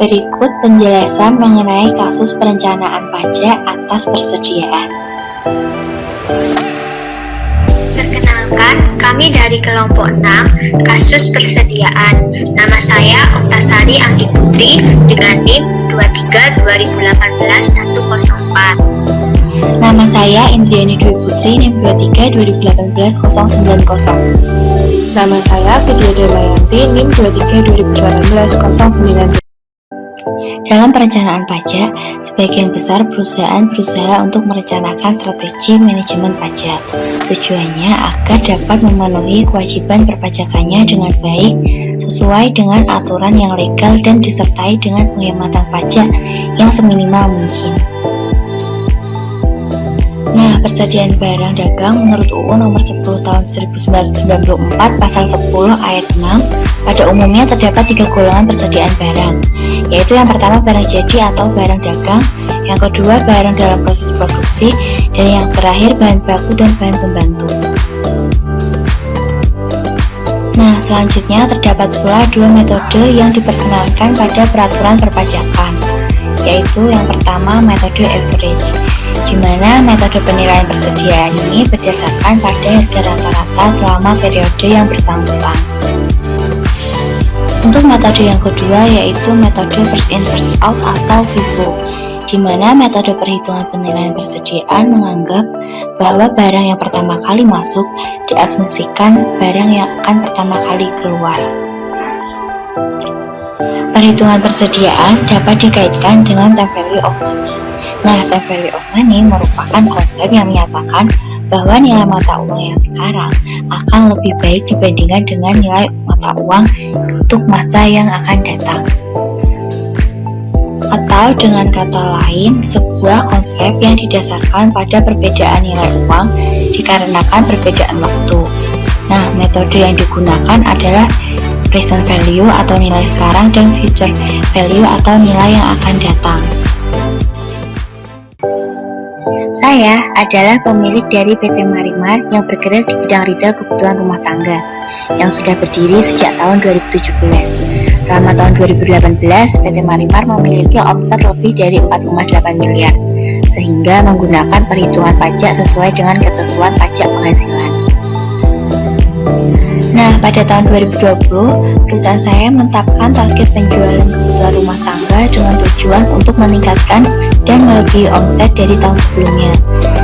Berikut penjelasan mengenai kasus perencanaan pajak atas persediaan. Perkenalkan, kami dari kelompok 6, kasus persediaan. Nama saya Oktasari Anggi Putri dengan NIM 23/2018-104. Nama saya Indriani Dwi Putri, NIM 23/2018-090. Nama saya Vidya Damayanti, NIM 23/2018-090. Dalam perencanaan pajak, sebagian besar perusahaan berusaha untuk merencanakan strategi manajemen pajak. Tujuannya agar dapat memenuhi kewajiban perpajakannya dengan baik, sesuai dengan aturan yang legal dan disertai dengan penghematan pajak yang seminimal mungkin. Nah, persediaan barang dagang menurut UU Nomor 10 Tahun 1994 Pasal 10 Ayat 6 pada umumnya terdapat 3 golongan persediaan barang, yaitu yang pertama barang jadi atau barang dagang, yang kedua barang dalam proses produksi, dan yang terakhir bahan baku dan bahan pembantu. Nah, selanjutnya terdapat pula 2 metode yang diperkenalkan pada peraturan perpajakan, yaitu yang pertama metode average, di mana metode penilaian persediaan ini berdasarkan pada harga rata-rata selama periode yang bersangkutan. Untuk metode yang kedua yaitu metode first in first out atau FIFO, di mana metode perhitungan penilaian persediaan menganggap bahwa barang yang pertama kali masuk diasumsikan barang yang akan pertama kali keluar. Perhitungan persediaan dapat dikaitkan dengan time value of money. Nah, time value of money merupakan konsep yang menyatakan bahwa nilai mata uang yang sekarang akan lebih baik dibandingkan dengan nilai mata uang untuk masa yang akan datang. Atau dengan kata lain, sebuah konsep yang didasarkan pada perbedaan nilai uang dikarenakan perbedaan waktu. Nah, metode yang digunakan adalah present value atau nilai sekarang dan future value atau nilai yang akan datang. Saya adalah pemilik dari PT Marimar yang bergerak di bidang retail kebutuhan rumah tangga yang sudah berdiri sejak tahun 2017. Selama tahun 2018, PT Marimar memiliki omset lebih dari 4,8 miliar, sehingga menggunakan perhitungan pajak sesuai dengan ketentuan pajak penghasilan. Nah, pada tahun 2020, perusahaan saya menetapkan target penjualan kebutuhan rumah tangga dengan tujuan untuk meningkatkan dan melebihi omset dari tahun sebelumnya.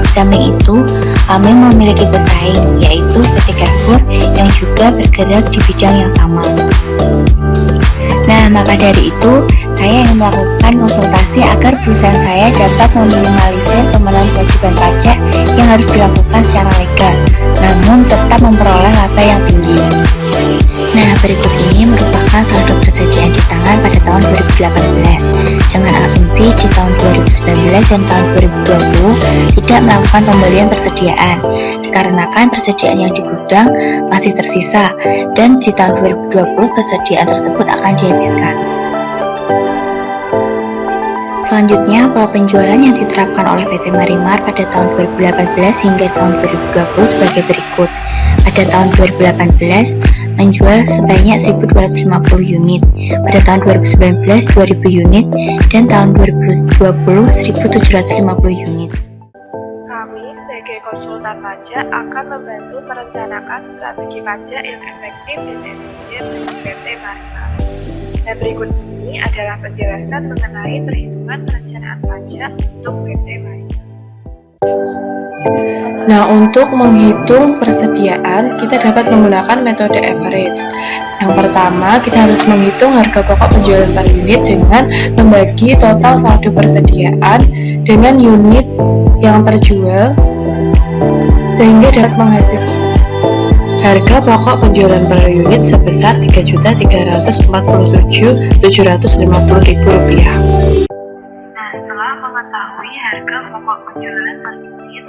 Di samping itu, kami memiliki pesaing, yaitu PT Carrefour yang juga bergerak di bidang yang sama. Nah, maka dari itu, saya ingin melakukan konsultasi agar perusahaan saya dapat meminimalisir pemenuhan kewajiban pajak yang harus dilakukan secara legal, namun tetap memperoleh laba yang tinggi. Nah, berikut ini merupakan saldo persediaan di tangan pada tahun 2018 dengan asumsi di tahun 2019 dan tahun 2020 tidak melakukan pembelian persediaan dikarenakan persediaan yang di gudang masih tersisa dan di tahun 2020 persediaan tersebut akan dihabiskan. Selanjutnya, pola penjualan yang diterapkan oleh PT Marimar pada tahun 2018 hingga tahun 2020 sebagai berikut. Pada tahun 2018, menjual sebanyak 1.250 unit, pada tahun 2019 2.000 unit, dan tahun 2020 1.750 unit. Kami sebagai konsultan pajak akan membantu merencanakan strategi pajak yang efektif dan efisien bagi PT Marimar. Dan berikut ini adalah penjelasan mengenai perhitungan perencanaan pajak untuk PT Marimar. Nah, untuk menghitung persediaan, kita dapat menggunakan metode average. Yang pertama, kita harus menghitung harga pokok penjualan per unit dengan membagi total saldo persediaan dengan unit yang terjual, sehingga dapat menghasilkan harga pokok penjualan per unit sebesar Rp3.347.750.000. Nah, setelah mengetahui harga pokok penjualan per unit,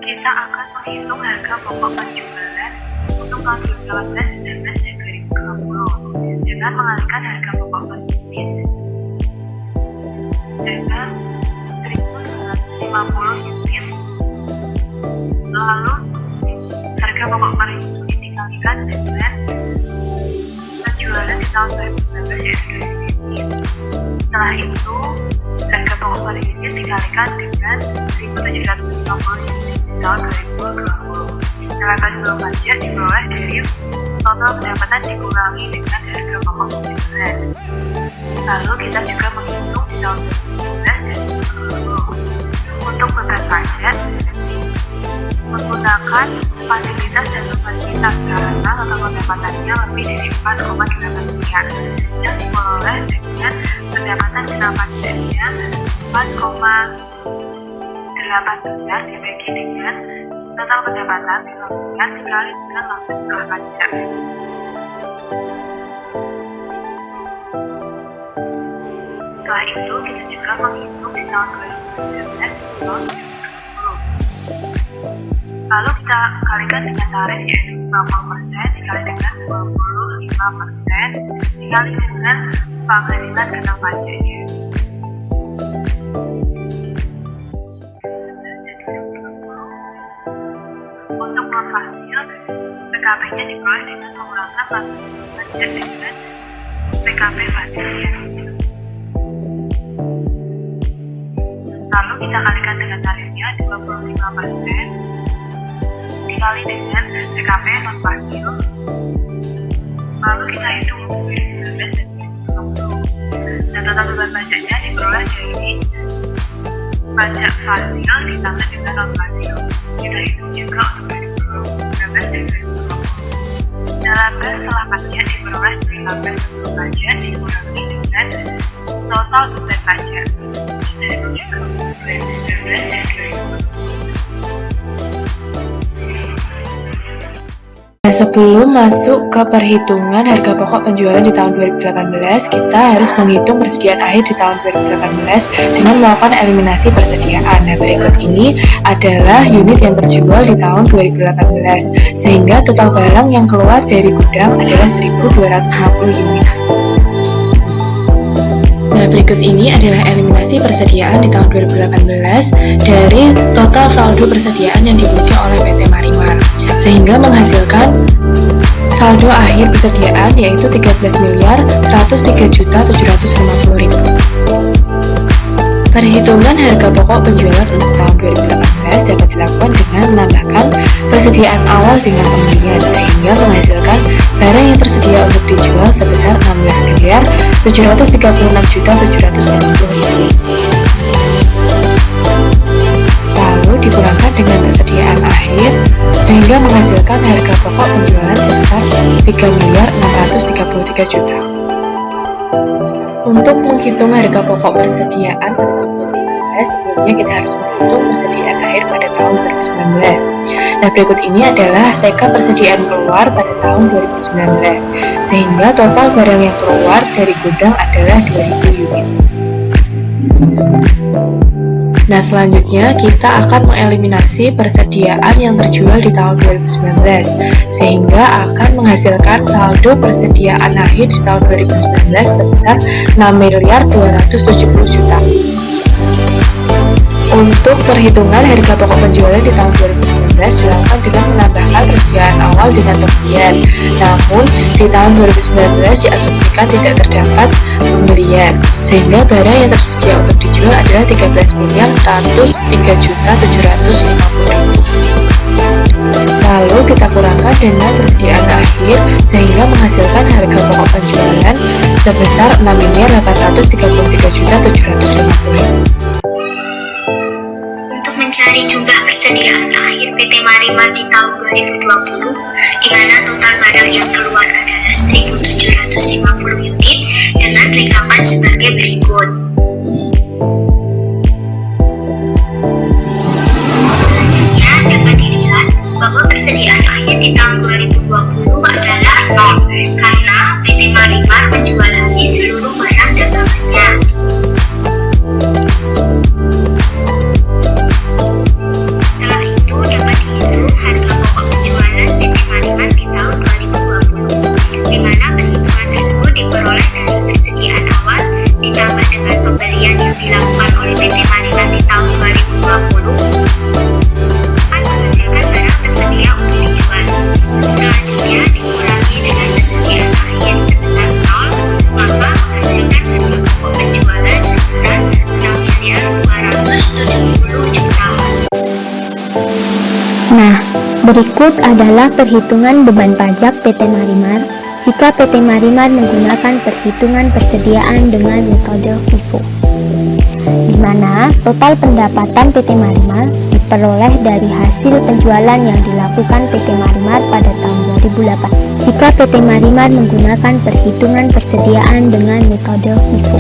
kita akan menghitung harga pokok penjualan untuk tahun 2018, 2019, dan 2020 dengan mengalihkan harga pokok per unit dengan 1.250 unit. Lalu harga pokok per unit dikalikan dengan penjualan di tahun 2019 yaitu 2.000 unit. Setelah itu, harga pokok per unit dikalikan dengan 1.750 unit di tahun 2020. Nilai sebelum pajak diperoleh dari total pendapatan dikurangi dengan harga pokok penjualan. Lalu kita juga menghitung di tahun 2019 dan 2020. Untuk beban pajak, menggunakan fasilitas dan berbagi karena total pendapatannya lebih dari 4,8 miliar yang diperoleh dengan pendapatan kena pajaknya 4,8 miliar dibagi dengan total pendapatan 5 miliar dikali dengan laba setelah pajak. Setelah itu kita juga menghitung di tahun 2019 dan tahun 2020. Lalu kita kalikan dengan tarif yaitu 50% dikali dengan 25% dikali dengan penghasilan kena pajaknya. Untuk non hasil, PKP-nya diperoleh dengan mengurangkan pajak dengan PKP fasilnya. Lalu kita kalikan dengan tarifnya 25% dikali dengan PKP non fasil. Lalu kita hitung untuk 2019 dan 2020. Dan total beban pajaknya diperoleh dari pajak fasil ditambah dengan non fasil. Kita hitung juga untuk 2019 dan 2020. Laba setelah pajak diperoleh dari laba sebelum pajak dikurangi dengan total beban pajak. Kita hitung juga untuk 2019 dan 2020. Nah, sebelum masuk ke perhitungan harga pokok penjualan di tahun 2018, kita harus menghitung persediaan akhir di tahun 2018 dengan melakukan eliminasi persediaan. Nah, berikut ini adalah unit yang terjual di tahun 2018, sehingga total barang yang keluar dari gudang adalah 1.250 unit. Nah, berikut ini adalah eliminasi persediaan di tahun 2018 dari total saldo persediaan yang dimiliki oleh PT Marimar, sehingga menghasilkan saldo akhir persediaan yaitu 13.103.750.000. Perhitungan harga pokok penjualan untuk tahun 2018 dapat dilakukan dengan menambahkan persediaan awal dengan pembelian, sehingga menghasilkan barang yang tersedia untuk dijual sebesar 16.736.750.000. Lalu dikurangkan dengan persediaan akhir, sehingga menghasilkan harga pokok penjualan sebesar 3.633.000.000. Untuk menghitung harga pokok persediaan pada tahun 2019, sebelumnya kita harus menghitung persediaan akhir pada tahun 2019. Nah, berikut ini adalah rekap persediaan keluar pada tahun 2019, sehingga total barang yang keluar dari gudang adalah 2.000 unit. Nah, selanjutnya kita akan mengeliminasi persediaan yang terjual di tahun 2019, sehingga akan menghasilkan saldo persediaan akhir di tahun 2019 sebesar 6.270.000.000. Untuk perhitungan harga pokok penjualan di tahun 2019 dilakukan dengan menambahkan persediaan awal dengan pembelian. Namun, di tahun 2019 diasumsikan tidak terdapat pembelian, sehingga barang yang tersedia untuk dijual adalah 13.103.750.000. Lalu kita kurangkan dengan persediaan akhir, sehingga menghasilkan harga pokok penjualan sebesar 6.833.750.000. Mencari jumlah persediaan akhir PT Marimar di tahun 2020, di mana total barang yang keluar adalah 1.750 unit dengan rekaman sebagai berikut. Selanjutnya dapat dilihat bahwa persediaan akhir di tahun 2020 adalah 0 karena PT Marimar menjual habis seluruh barang dagangannya. Di mana perhitungan tersebut diperoleh dari persediaan awal ditambah dengan Berikut adalah perhitungan beban pajak PT Marimar jika PT Marimar menggunakan perhitungan persediaan dengan metode FIFO, di mana total pendapatan PT Marimar diperoleh dari hasil penjualan yang dilakukan PT Marimar pada tahun 2008 jika PT Marimar menggunakan perhitungan persediaan dengan metode FIFO,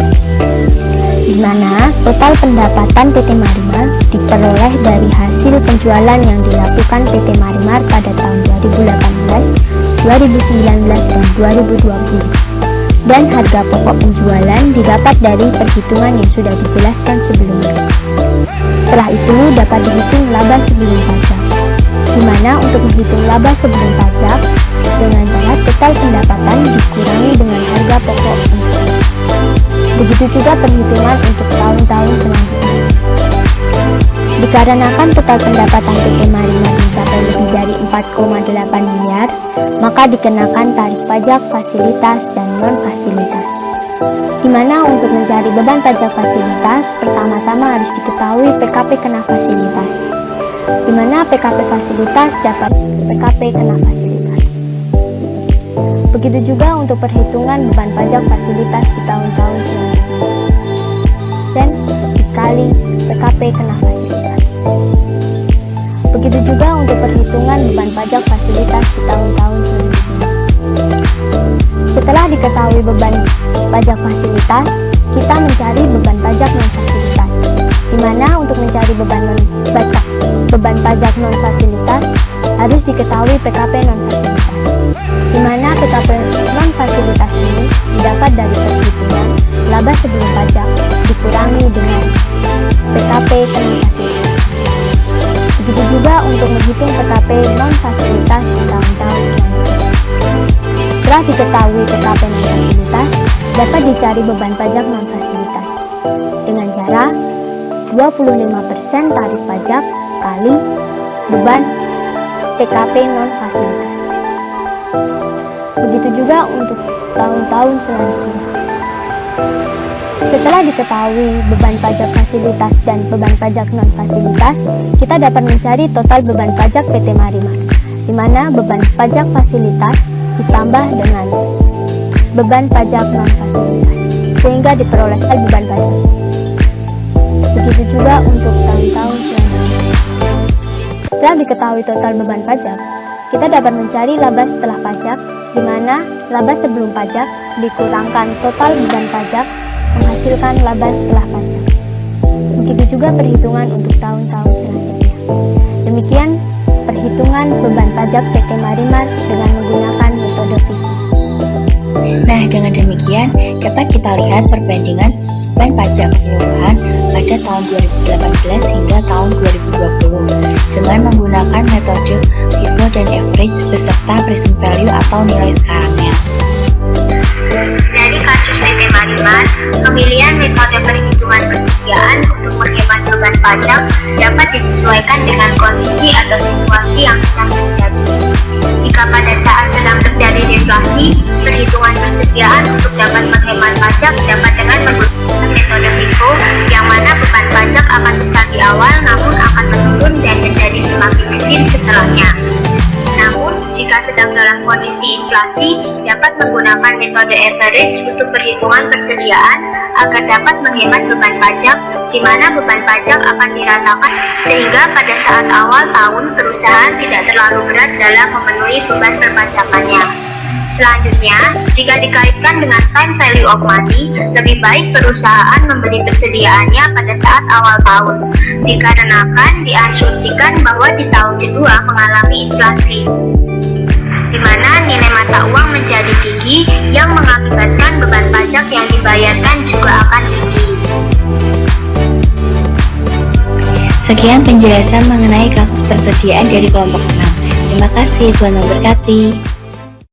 di mana total pendapatan PT Marimar diperoleh dari hasil penjualan yang dilakukan PT Marimar pada tahun 2018, 2019, dan 2020, dan harga pokok penjualan didapat dari perhitungan yang sudah dijelaskan sebelumnya. Setelah itu dapat dihitung laba sebelum pajak, di mana untuk menghitung laba sebelum pajak dengan cara total pendapatan dikurangi dengan harga pokok penjualan. Begitu juga perhitungan untuk tahun-tahun selanjutnya. Dikarenakan total pendapatan PT Marimar mencapai lebih dari 4,8 miliar, maka dikenakan tarif pajak fasilitas dan non-fasilitas. Di mana untuk mencari beban pajak fasilitas, pertama-tama harus diketahui PKP kena fasilitas, di mana PKP fasilitas dapat PKP kena fasilitas. Begitu juga untuk perhitungan beban pajak fasilitas di tahun-tahun selanjutnya, dan dikali PKP kena fasilitas. Begitu juga untuk perhitungan beban pajak fasilitas di tahun-tahun selanjutnya. Setelah diketahui beban pajak fasilitas, kita mencari beban pajak non fasilitas, di mana untuk mencari beban pajak non fasilitas harus diketahui PKP non fasilitas, di mana PKP non fasilitas ini didapat dari perhitungan laba sebelum pajak dikurangi dengan PKP non fasilitas. Begitu juga untuk menghitung PKP non fasilitas di tahun-tahun selanjutnya. Setelah diketahui PKP non fasilitas, dapat dicari beban pajak non fasilitas dengan cara 25% tarif pajak kali beban PKP non fasilitas. Begitu juga untuk tahun-tahun selanjutnya. Setelah diketahui beban pajak fasilitas dan beban pajak non fasilitas, kita dapat mencari total beban pajak PT Marimar, di mana beban pajak fasilitas ditambah dengan beban pajak non fasilitas, sehingga diperolehkan beban pajak. Begitu juga untuk tahun-tahun selanjutnya. Setelah diketahui total beban pajak, kita dapat mencari laba setelah pajak, di mana laba sebelum pajak dikurangkan total beban pajak menghasilkan laba setelah pajak. Begitu juga perhitungan untuk tahun-tahun selanjutnya. Demikian perhitungan beban pajak PT Marimar dengan menggunakan metode FIFO. Nah, dengan demikian dapat kita lihat perbandingan beban pajak keseluruhan pada tahun 2018 hingga tahun 2020 dengan menggunakan metode FIFO dan average beserta present value atau nilai sekarangnya. Dari kasus PT Marimar, pemilihan metode perhitungan persediaan untuk menghemat beban pajak dapat disesuaikan dengan kondisi atau situasi yang sedang terjadi. Jika pada saat sedang terjadi deflasi, perhitungan persediaan untuk dapat menghemat pajak dapat dengan menggunakan metode FIFO, yang mana beban pajak akan besar di awal namun akan menurun dan menjadi semakin kecil setelahnya. Namun, jika sedang dalam kondisi inflasi, dapat menggunakan metode average untuk perhitungan persediaan agar dapat menghemat beban pajak, di mana beban pajak akan diratakan sehingga pada saat awal tahun perusahaan tidak terlalu berat dalam memenuhi beban perpajakannya. Selanjutnya, jika dikaitkan dengan time value of money, lebih baik perusahaan membeli persediaannya pada saat awal tahun, dikarenakan diasumsikan bahwa di tahun kedua mengalami inflasi, di mana nilai mata uang menjadi tinggi yang mengakibatkan beban pajak yang dibayarkan juga akan tinggi. Sekian penjelasan mengenai kasus persediaan dari kelompok 6. Terima kasih, Tuhan memberkati.